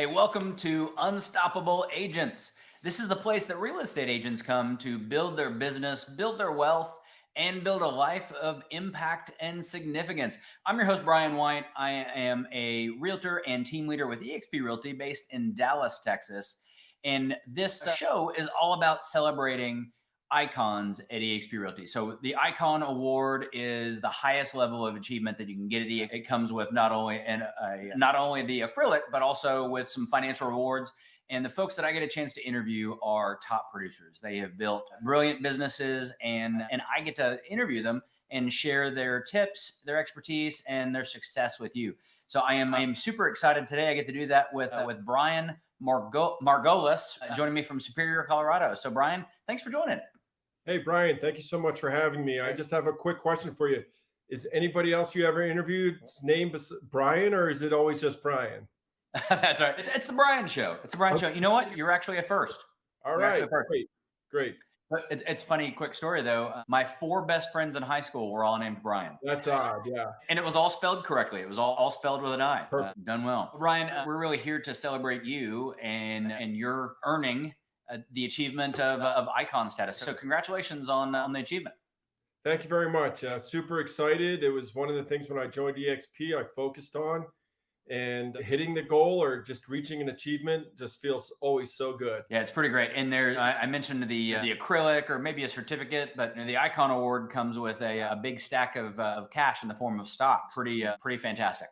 Hey, welcome to Unstoppable Agents. This is the place that real estate agents come to build their business, build their wealth, and build a life of impact and significance. I'm your host, Brian White. I am a realtor and team leader with EXP Realty based in Dallas, Texas. And this show is all about celebrating icons at EXP Realty. So the Icon Award is the highest level of achievement that you can get at EXP. It comes with not only not only the acrylic, but also with some financial rewards. And the folks that I get a chance to interview are top producers. They have built brilliant businesses, and I get to interview them and share their tips, their expertise, and their success with you. So I am super excited today. I get to do that with Brian Margolis joining me from Superior, Colorado. So Brian, thanks for joining. Hey, Brian, thank you so much for having me. I just have a quick question for you. Is anybody else you ever interviewed named Brian, or is it always just Brian? That's right. It's the Brian Show. It's the Brian Show. You know what? You're actually a first. All You're actually right, a first. great, great. But it's funny, quick story though. My four best friends in high school were all named Brian. That's odd, yeah. And it was all spelled correctly. It was all spelled with an I. Perfect. Done well. Ryan, we're really here to celebrate you and your earning the achievement of icon status. So congratulations on the achievement. Thank you very much. Super excited. It was one of the things when I joined EXP I focused on, and hitting the goal or just reaching an achievement just feels always so good. Yeah, it's pretty great. And there, I mentioned the acrylic or maybe a certificate, but the Icon Award comes with a big stack of cash in the form of stock. Pretty fantastic.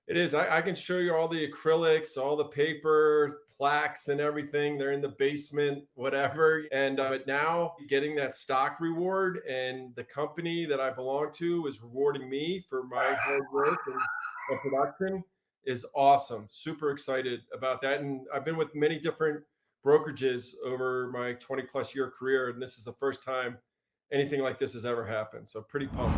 It is. I can show you all the acrylics, all the paper, plaques, and everything. They're in the basement, whatever. And but now getting that stock reward, and the company that I belong to is rewarding me for my hard work and production is awesome. Super excited about that. And I've been with many different brokerages over my 20 plus year career, and this is the first time anything like this has ever happened. So pretty pumped.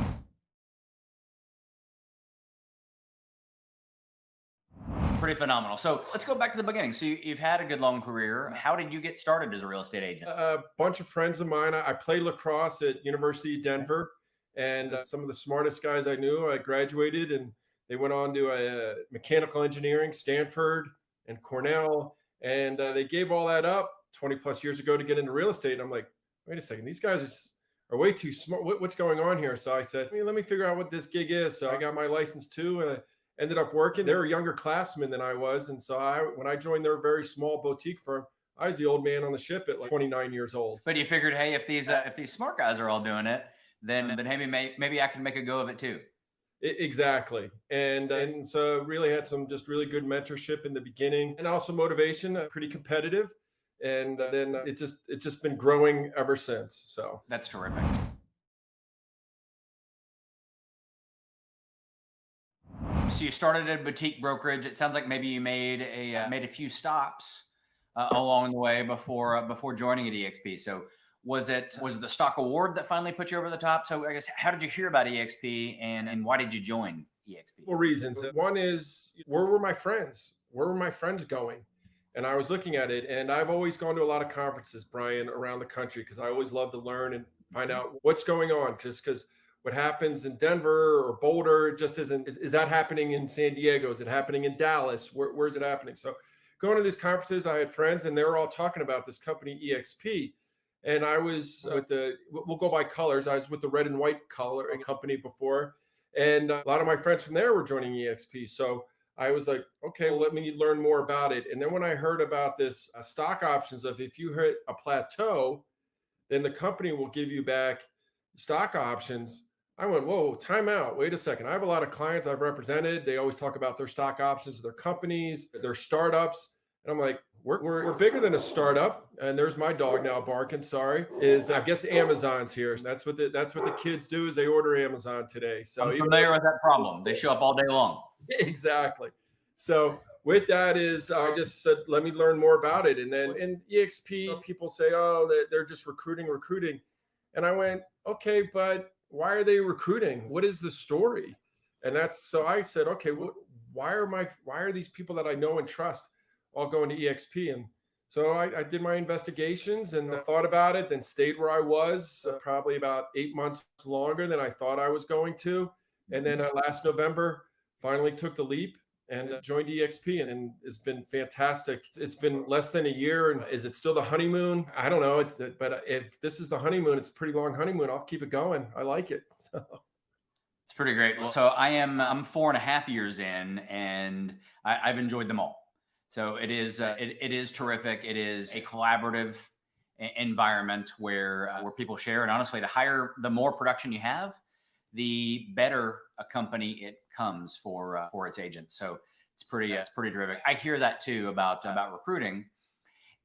Pretty phenomenal. So let's go back to the beginning. So you've had a good long career. How did you get started as a real estate agent? A bunch of friends of mine. I played lacrosse at University of Denver, and some of the smartest guys I knew. I graduated, and they went on to a mechanical engineering, Stanford and Cornell, and they gave all that up 20 plus years ago to get into real estate. And I'm like, wait a second, these guys are way too smart. What's going on here? So I said, let me figure out what this gig is. So I got my license too, and I ended up working. They were younger classmen than I was, and so when I joined their very small boutique firm, I was the old man on the ship at like 29 years old. But you figured, hey, if these smart guys are all doing it, then maybe I can make a go of it too. Exactly. And so really had some just really good mentorship in the beginning, and also motivation, pretty competitive. And then it's just been growing ever since. So that's terrific. So you started a boutique brokerage. It sounds like maybe you made a few stops along the way before joining at EXP. So was it the stock award that finally put you over the top? So I guess, how did you hear about EXP, and why did you join EXP? Well, reasons. One is, where were my friends? Where were my friends going? And I was looking at it, and I've always gone to a lot of conferences, Brian, around the country, because I always love to learn and find out what's going on. Just because what happens in Denver or Boulder just isn't. Is that happening in San Diego? Is it happening in Dallas? Where's it happening? So going to these conferences, I had friends, and they were all talking about this company EXP. And I was with we'll go by colors. I was with the red and white color company before. And a lot of my friends from there were joining EXP. So I was like, okay, well, let me learn more about it. And then when I heard about this stock options of, if you hit a plateau, then the company will give you back stock options. I went, whoa, time out. Wait a second. I have a lot of clients I've represented. They always talk about their stock options, their companies, their startups. And I'm like, we're bigger than a startup. And there's my dog now barking. Sorry. I guess Amazon's here. That's what the kids do, is they order Amazon today. So I'm familiar with that problem. They show up all day long. Exactly. So with that I just said, let me learn more about it. And then in EXP, people say, oh, they're just recruiting. And I went, okay, but why are they recruiting? What is the story? And so I said, okay, why are these people that I know and trust all going to EXP? And so I did my investigations and I thought about it, then stayed where I was probably about 8 months longer than I thought I was going to. And then last November, finally took the leap and joined EXP, and it's been fantastic. It's been less than a year. And is it still the honeymoon? I don't know. But if this is the honeymoon, it's a pretty long honeymoon. I'll keep it going. I like it. So. It's pretty great. Well, so I'm 4.5 years in, and I've enjoyed them all. So it is terrific. It is a collaborative environment where people share. And honestly, the more production you have, the better a company it comes for its agents. So it's pretty terrific. I hear that too about recruiting,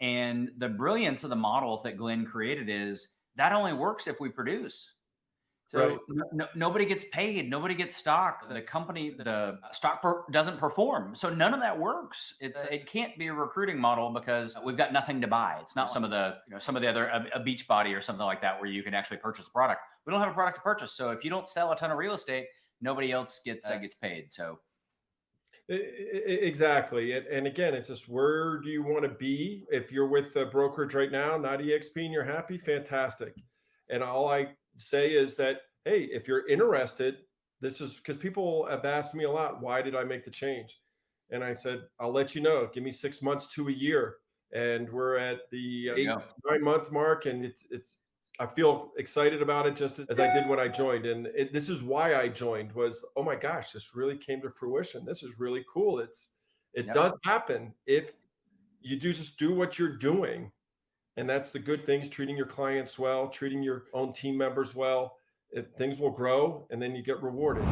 and the brilliance of the model that Glenn created is that only works if we produce. So Right. nobody gets paid, nobody gets stock. The stock doesn't perform. So none of that works. It can't be a recruiting model because we've got nothing to buy. It's not some of the other a beach body or something like that where you can actually purchase a product. We don't have a product to purchase. So if you don't sell a ton of real estate, nobody else gets paid. So Exactly. And again, it's just, where do you want to be? If you're with a brokerage right now, not EXP, and you're happy, fantastic. And all I say is that, hey, if you're interested, this is because people have asked me a lot, why did I make the change? And I said, I'll let you know. Give me 6 months to a year. And we're at the there you eight, go. 9 month mark. And I feel excited about it just as I did when I joined. And this is why I joined was, oh my gosh, this really came to fruition. This is really cool. It Yep. does happen if you just do what you're doing. And that's the good things, treating your clients well, treating your own team members well. Things will grow, and then you get rewarded.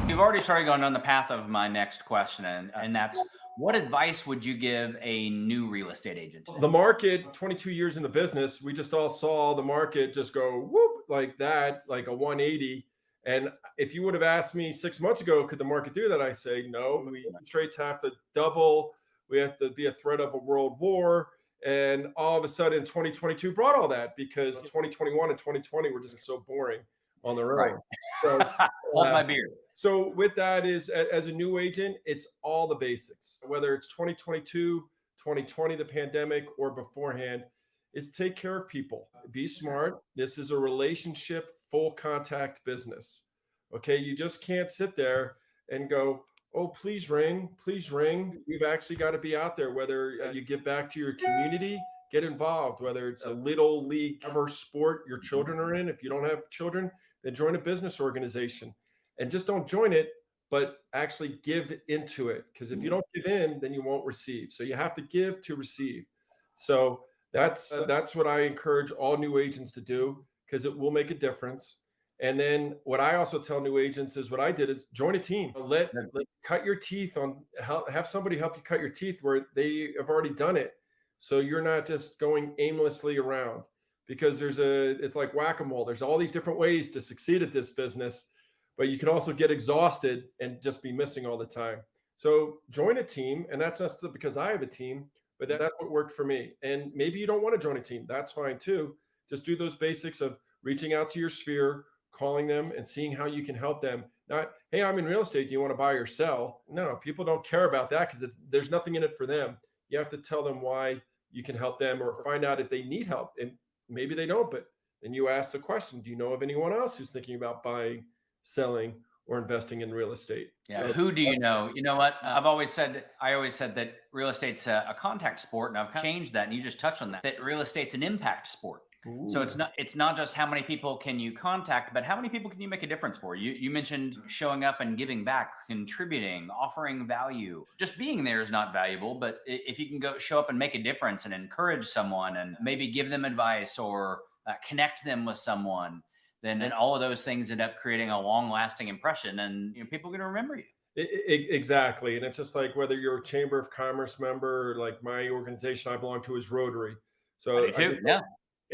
You've already started going on the path of my next question, and that's, what advice would you give a new real estate agent today? The market, 22 years in the business, we just all saw the market just go whoop like that, like a 180. And if you would have asked me 6 months ago, could the market do that? I say no. Interest rates have to double. We have to be a threat of a world war. And all of a sudden, 2022 brought all that, because 2021 and 2020 were just so boring on their Right. own. So, Hold my beer. so with that is, as a new agent, it's all the basics, whether it's 2022, 2020, the pandemic, or beforehand, is take care of people. Be smart. This is a relationship, full contact business. Okay. You just can't sit there and go, oh, please ring, please ring. You've actually got to be out there, whether you give back to your community, get involved, whether it's a little league cover sport your children are in. If you don't have children, then join a business organization, and just don't join it, but actually give into it. Because if you don't give in, then you won't receive. So you have to give to receive. So that's what I encourage all new agents to do, because it will make a difference. And then what I also tell new agents is, what I did is join a team. Let cut your teeth on, have somebody help you cut your teeth where they have already done it. So you're not just going aimlessly around, because it's like whack-a-mole. There's all these different ways to succeed at this business, but you can also get exhausted and just be missing all the time. So join a team, and that's just because I have a team, but that's what worked for me. And maybe you don't want to join a team. That's fine too. Just do those basics of reaching out to your sphere, calling them and seeing how you can help them. Not, hey, I'm in real estate. Do you want to buy or sell? No, people don't care about that, because there's nothing in it for them. You have to tell them why you can help them, or find out if they need help. And maybe they don't, but then you ask the question, do you know of anyone else who's thinking about buying, selling, or investing in real estate? Yeah. Who do you know? You know what? I always said that real estate's a contact sport, and I've kind of changed that. And you just touched on that real estate's an impact sport. Ooh. So it's not just how many people can you contact, but how many people can you make a difference for? You mentioned showing up and giving back, contributing, offering value. Just being there is not valuable, but if you can show up and make a difference and encourage someone, and maybe give them advice, or connect them with someone, then all of those things end up creating a long-lasting impression, and people are going to remember you. Exactly. And it's just like, whether you're a Chamber of Commerce member, like my organization I belong to is Rotary. So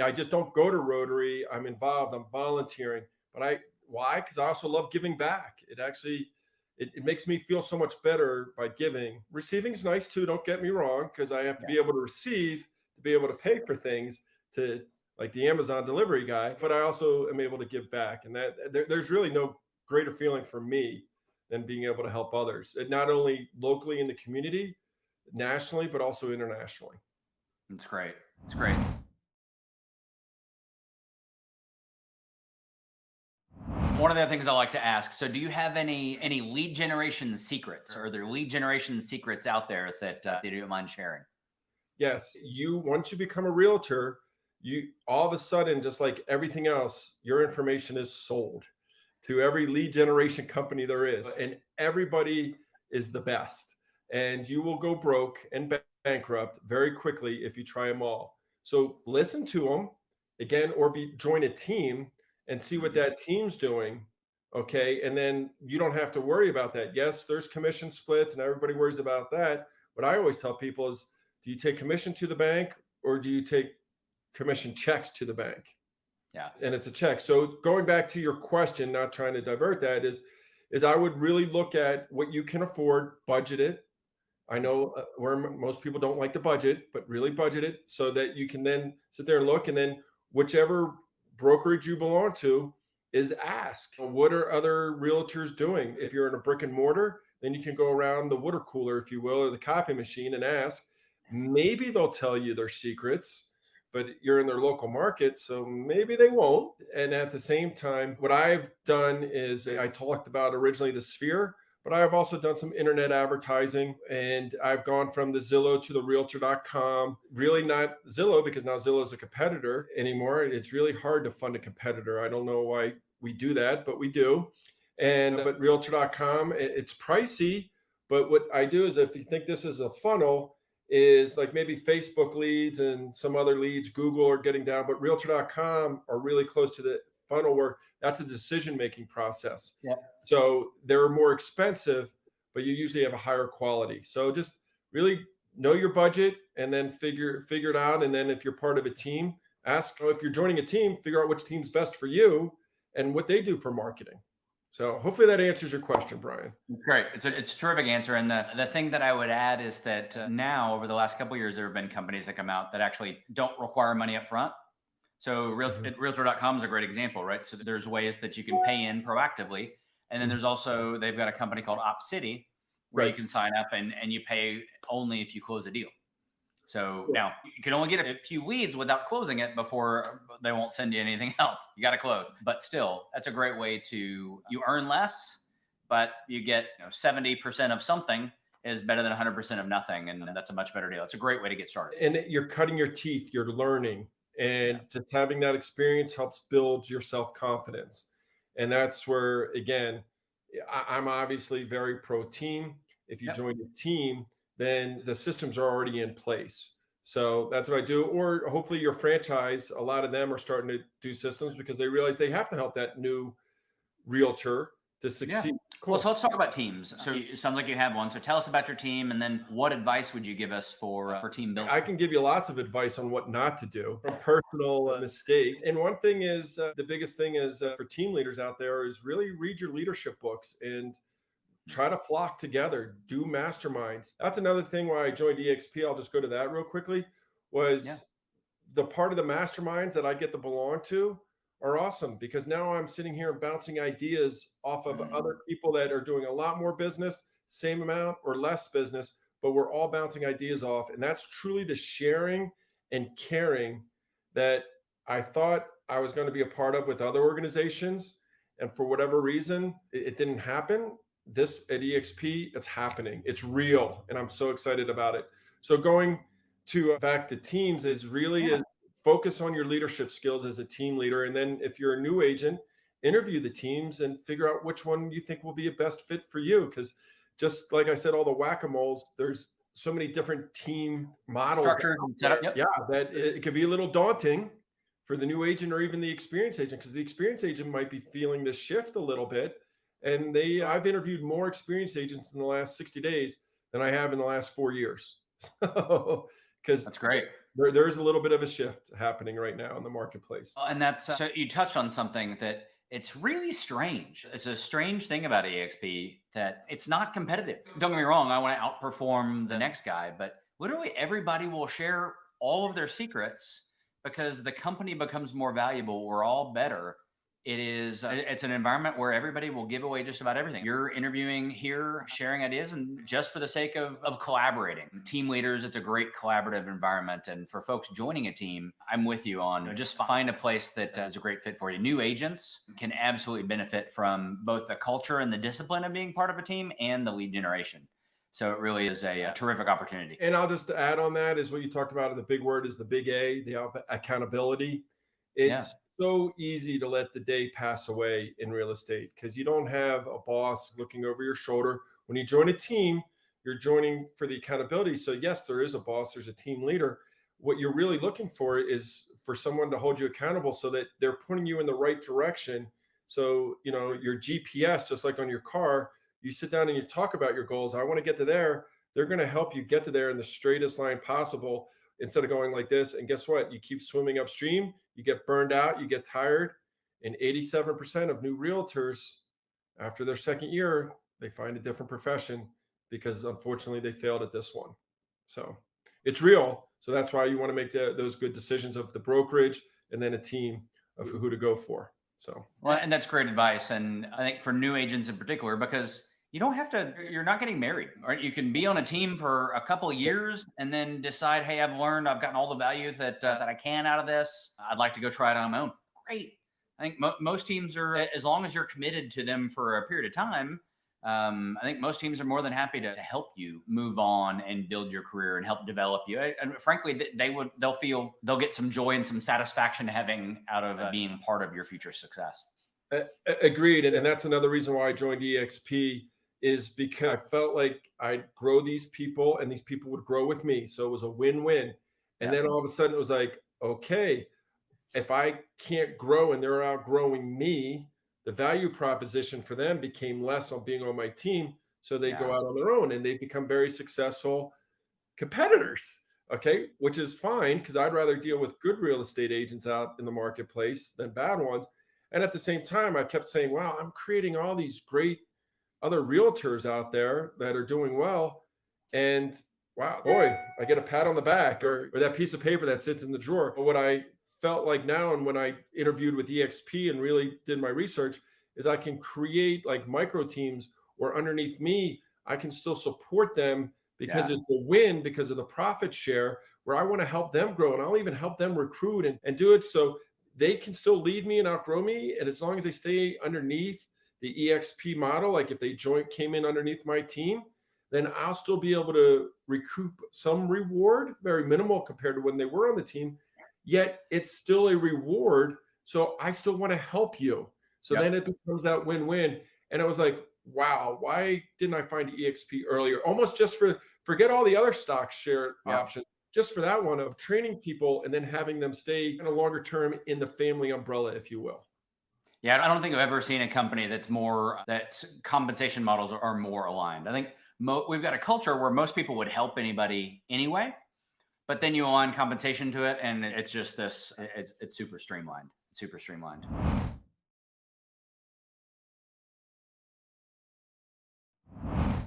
I just don't go to Rotary. I'm involved. I'm volunteering. But why? Because I also love giving back. It makes me feel so much better by giving. Receiving is nice too. Don't get me wrong, because I have to be able to receive to be able to pay for things, to like the Amazon delivery guy. But I also am able to give back, and there's really no greater feeling for me than being able to help others, and not only locally in the community, nationally, but also internationally. It's great. It's great. One of the things I like to ask, so do you have any lead generation secrets, or are there lead generation secrets out there that you don't mind sharing? Yes, you once you become a realtor, you all of a sudden, just like everything else, your information is sold to every lead generation company there is, and everybody is the best. And you will go broke and bankrupt very quickly if you try them all. So listen to them again, or join a team and see what Mhm. that team's doing. Okay, and then you don't have to worry about that. Yes, there's commission splits, and everybody worries about that. What I always tell people is, do you take commission to the bank or do you take commission checks to the bank? Yeah. And it's a check. So going back to your question, not trying to divert that, is I would really look at what you can afford, budget it. I know where most people don't like the budget, but really budget it so that you can then sit there and look, and then whichever brokerage you belong to is ask, what are other realtors doing? If you're in a brick and mortar, then you can go around the water cooler, if you will, or the copy machine and ask. Maybe they'll tell you their secrets, but you're in their local market, so maybe they won't. And at the same time, what I've done is I talked about originally the sphere, but I've also done some internet advertising, and I've gone from the Zillow to the realtor.com. Really not Zillow, because now Zillow is a competitor anymore. It's really hard to fund a competitor. I don't know why we do that, but we do. And but realtor.com, it's pricey. But what I do is, if you think this is a funnel, is like maybe Facebook leads and some other leads, Google are getting down, but realtor.com are really close to the funnel where that's a decision making process. Yeah. So they're more expensive, but you usually have a higher quality. So just really know your budget and then figure it out. And then if you're part of a team, ask, if you're joining a team, figure out which team's best for you and what they do for marketing. So hopefully that answers your question, Brian. Great. It's a terrific answer. And the thing that I would add is that now, over the last couple of years, there have been companies that come out that actually don't require money up front. So Mhm. realtor.com is a great example, right? So there's ways that you can pay in proactively. And then Mhm. there's also, they've got a company called OpCity where you Right. can sign up and you pay only if you close a deal. So Cool. now you can only get a few leads without closing it before they won't send you anything else. You got to close. But still, that's a great way to, you earn less, but you get 70% of something is better than 100% of nothing. And that's a much better deal. It's a great way to get started. And you're cutting your teeth, you're learning, Yeah. and just having that experience helps build your self-confidence. And that's where, again, I'm obviously very pro team. If you Yep. join a team, then the systems are already in place. So that's what I do. Or hopefully your franchise, a lot of them are starting to do systems because they realize they have to help that new realtor to Yeah. succeed. Well, so Cool. let's talk about teams. So it sounds like you have one. So tell us about your team, and then what advice would you give us for team building? I can give you lots of advice on what not to do from personal mistakes. And one thing is, the biggest thing is, for team leaders out there, is really read your leadership books and try to flock together, do masterminds. That's another thing why I joined EXP. I'll just go to that real quickly. Yeah. Was the part of the masterminds that I get to belong to are awesome, because now I'm sitting here and bouncing ideas off of Mhm. other people that are doing a lot more business, same amount or less business, but we're all bouncing ideas off. And that's truly the sharing and caring that I thought I was going to be a part of with other organizations. And for whatever reason, it didn't happen. This at EXP, it's happening. It's real. And I'm so excited about it. So going to back to teams is really Yeah. is focus on your leadership skills as a team leader. And then if you're a new agent, interview the teams and figure out which one you think will be a best fit for you. Because just like I said, all the whack-a-moles, there's so many different team models Structured out and set there. up. Yep. Yeah, that it can be a little daunting for the new agent or even the experienced agent, because the experienced agent might be feeling this shift a little bit. And I've interviewed more experienced agents in the last 60 days than I have in the last 4 years. So, because That's great. there's a little bit of a shift happening right now in the marketplace. And that's so you touched on something that it's really strange. It's a strange thing about EXP that it's not competitive. Don't get me wrong, I want to outperform the next guy, but literally everybody will share all of their secrets because the company becomes more valuable. We're all better It's an environment where everybody will give away just about everything. You're interviewing here, sharing ideas, and just for the sake of collaborating. Team leaders, it's a great collaborative environment. And for folks joining a team, I'm with you on just find a place that is a great fit for you. New agents can absolutely benefit from both the culture and the discipline of being part of a team and the lead generation. So it really is a terrific opportunity. And I'll just add on that is what you talked about. The big word is the big A, the accountability. Yeah. It's so easy to let the day pass away in real estate because you don't have a boss looking over your shoulder. When you join a team, you're joining for the accountability. So, yes, there is a boss, there's a team leader. What you're really looking for is for someone to hold you accountable so that they're putting you in the right direction. So, your GPS, just like on your car, you sit down and you talk about your goals. I want to get to there. They're going to help you get to there in the straightest line possible instead of going like this. And guess what? You keep swimming upstream, you get burned out, you get tired. And 87% of new realtors, after their second year, they find a different profession because unfortunately they failed at this one. So it's real. So that's why you want to make those good decisions of the brokerage and then a team of who to go for. So, well, and that's great advice. And I think for new agents in particular, because you're not getting married, right? You can be on a team for a couple of years and then decide, hey, I've gotten all the value that I can out of this. I'd like to go try it on my own. Great. I think most teams are, as long as you're committed to them for a period of time, I think most teams are more than happy to help you move on and build your career and help develop you. And frankly, they'll get some joy and some satisfaction having out of being part of your future success. Agreed. And that's another reason why I joined EXP is because I felt like I'd grow these people and these people would grow with me. So it was a win-win. And then all of a sudden it was like, okay, if I can't grow and they're outgrowing me, the value proposition for them became less on being on my team. So they go out on their own and they become very successful competitors. Okay. Which is fine because I'd rather deal with good real estate agents out in the marketplace than bad ones. And at the same time, I kept saying, wow, I'm creating all these great other realtors out there that are doing well. And wow, boy, I get a pat on the back or that piece of paper that sits in the drawer. But what I felt like now, and when I interviewed with EXP and really did my research, is I can create like micro teams or underneath me, I can still support them because it's a win because of the profit share where I want to help them grow. And I'll even help them recruit and do it so they can still leave me and outgrow me. And as long as they stay underneath the EXP model, like if they came in underneath my team, then I'll still be able to recoup some reward, very minimal compared to when they were on the team. Yet it's still a reward. So I still want to help you. So then it becomes that win-win. And I was like, wow, why didn't I find EXP earlier? Almost just forget all the other stock share options, just for that one of training people and then having them stay in a longer term in the family umbrella, if you will. Yeah, I don't think I've ever seen a company that compensation models are more aligned. I think we've got a culture where most people would help anybody anyway, but then you align compensation to it, and it's just this. It's super streamlined. Super streamlined.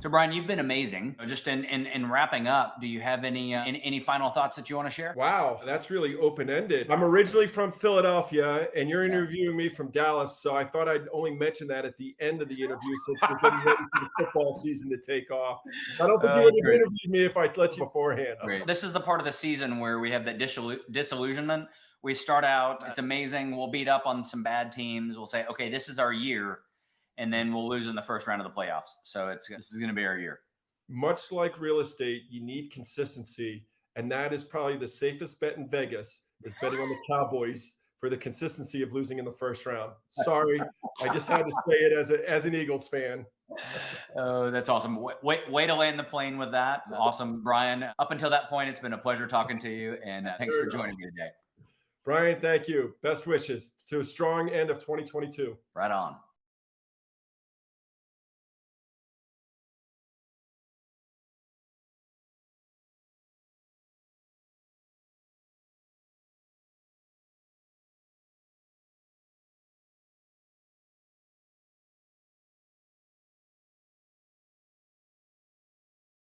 So, Brian, you've been amazing. Just in wrapping up, do you have any final thoughts that you want to share? Wow, that's really open-ended. I'm originally from Philadelphia, and you're interviewing me from Dallas, so I thought I'd only mention that at the end of the interview since we're getting ready for the football season to take off. I don't think you would have interviewed me if I'd let you beforehand. Great. This is the part of the season where we have that disillusionment. We start out, it's amazing. We'll beat up on some bad teams. We'll say, okay, this is our year. And then we'll lose in the first round of the playoffs. So this is going to be our year. Much like real estate, you need consistency. And that is probably the safest bet in Vegas is betting on the Cowboys for the consistency of losing in the first round. Sorry, I just had to say it as an Eagles fan. Oh, that's awesome. Way to land the plane with that. Awesome, Brian. Up until that point, it's been a pleasure talking to you. And thanks for joining me today. Brian, thank you. Best wishes to a strong end of 2022. Right on.